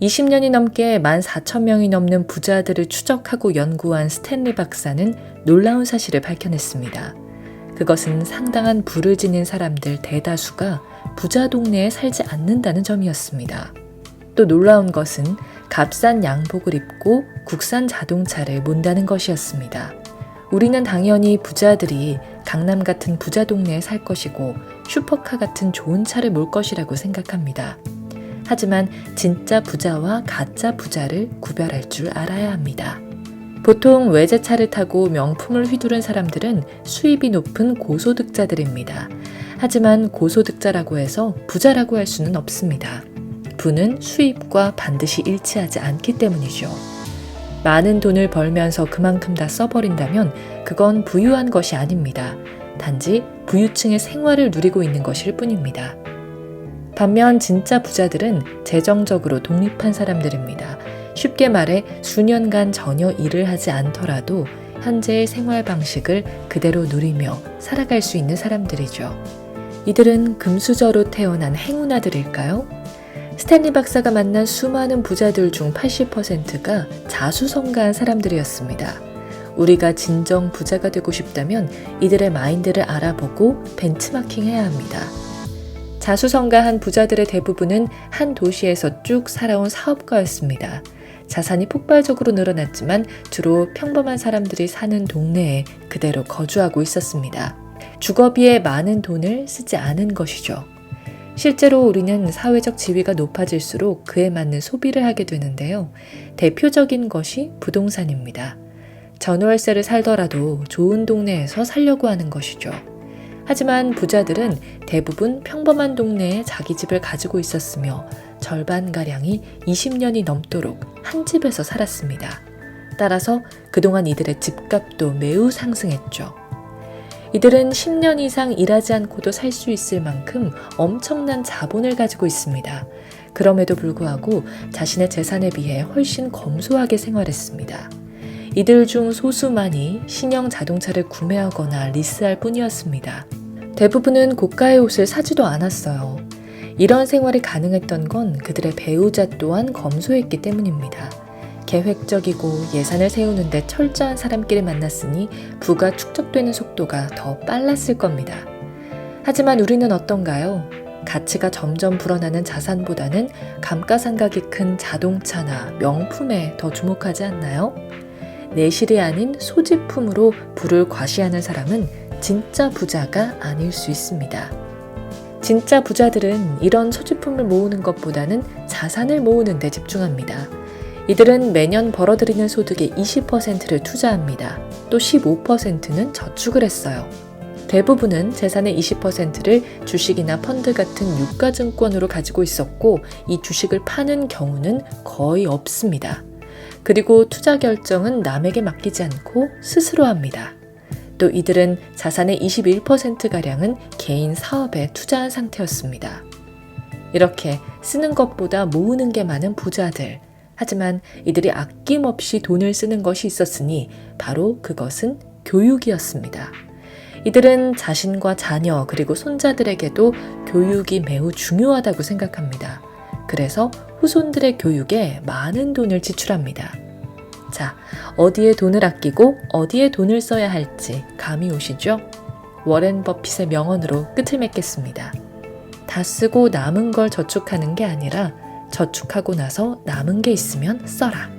20년이 넘게 14,000명이 넘는 부자들을 추적하고 연구한 스탠리 박사는 놀라운 사실을 밝혀냈습니다. 그것은 상당한 부를 지닌 사람들 대다수가 부자 동네에 살지 않는다는 점이었습니다. 또 놀라운 것은 값싼 양복을 입고 국산 자동차를 몬다는 것이었습니다. 우리는 당연히 부자들이 강남 같은 부자 동네에 살 것이고 슈퍼카 같은 좋은 차를 몰 것이라고 생각합니다. 하지만 진짜 부자와 가짜 부자를 구별할 줄 알아야 합니다. 보통 외제차를 타고 명품을 휘두른 사람들은 수입이 높은 고소득자들입니다. 하지만 고소득자라고 해서 부자라고 할 수는 없습니다. 부는 수입과 반드시 일치하지 않기 때문이죠. 많은 돈을 벌면서 그만큼 다 써버린다면 그건 부유한 것이 아닙니다. 단지 부유층의 생활을 누리고 있는 것일 뿐입니다. 반면 진짜 부자들은 재정적으로 독립한 사람들입니다. 쉽게 말해 수년간 전혀 일을 하지 않더라도 현재의 생활 방식을 그대로 누리며 살아갈 수 있는 사람들이죠. 이들은 금수저로 태어난 행운아들일까요? 스탠리 박사가 만난 수많은 부자들 중 80%가 자수성가한 사람들이었습니다. 우리가 진정 부자가 되고 싶다면 이들의 마인드를 알아보고 벤치마킹해야 합니다. 자수성가한 부자들의 대부분은 한 도시에서 쭉 살아온 사업가였습니다. 자산이 폭발적으로 늘어났지만 주로 평범한 사람들이 사는 동네에 그대로 거주하고 있었습니다. 주거비에 많은 돈을 쓰지 않은 것이죠. 실제로 우리는 사회적 지위가 높아질수록 그에 맞는 소비를 하게 되는데요. 대표적인 것이 부동산입니다. 전월세를 살더라도 좋은 동네에서 살려고 하는 것이죠. 하지만 부자들은 대부분 평범한 동네에 자기 집을 가지고 있었으며 절반가량이 20년이 넘도록 한 집에서 살았습니다. 따라서 그동안 이들의 집값도 매우 상승했죠. 이들은 10년 이상 일하지 않고도 살 수 있을 만큼 엄청난 자본을 가지고 있습니다. 그럼에도 불구하고 자신의 재산에 비해 훨씬 검소하게 생활했습니다. 이들 중 소수만이 신형 자동차를 구매하거나 리스할 뿐이었습니다. 대부분은 고가의 옷을 사지도 않았어요. 이런 생활이 가능했던 건 그들의 배우자 또한 검소했기 때문입니다. 계획적이고 예산을 세우는데 철저한 사람끼리 만났으니 부가 축적되는 속도가 더 빨랐을 겁니다. 하지만 우리는 어떤가요? 가치가 점점 불어나는 자산보다는 감가상각이 큰 자동차나 명품에 더 주목하지 않나요? 내실이 아닌 소지품으로 부를 과시하는 사람은 진짜 부자가 아닐 수 있습니다. 진짜 부자들은 이런 소지품을 모으는 것보다는 자산을 모으는 데 집중합니다. 이들은 매년 벌어들이는 소득의 20%를 투자합니다. 또 15%는 저축을 했어요. 대부분은 재산의 20%를 주식이나 펀드 같은 유가증권으로 가지고 있었고 이 주식을 파는 경우는 거의 없습니다. 그리고 투자 결정은 남에게 맡기지 않고 스스로 합니다. 또 이들은 자산의 21%가량은 개인 사업에 투자한 상태였습니다. 이렇게 쓰는 것보다 모으는 게 많은 부자들. 하지만 이들이 아낌없이 돈을 쓰는 것이 있었으니 바로 그것은 교육이었습니다. 이들은 자신과 자녀 그리고 손자들에게도 교육이 매우 중요하다고 생각합니다. 그래서 후손들의 교육에 많은 돈을 지출합니다. 자, 어디에 돈을 아끼고 어디에 돈을 써야 할지 감이 오시죠? 워렌 버핏의 명언으로 끝을 맺겠습니다. 다 쓰고 남은 걸 저축하는 게 아니라 저축하고 나서 남은 게 있으면 써라.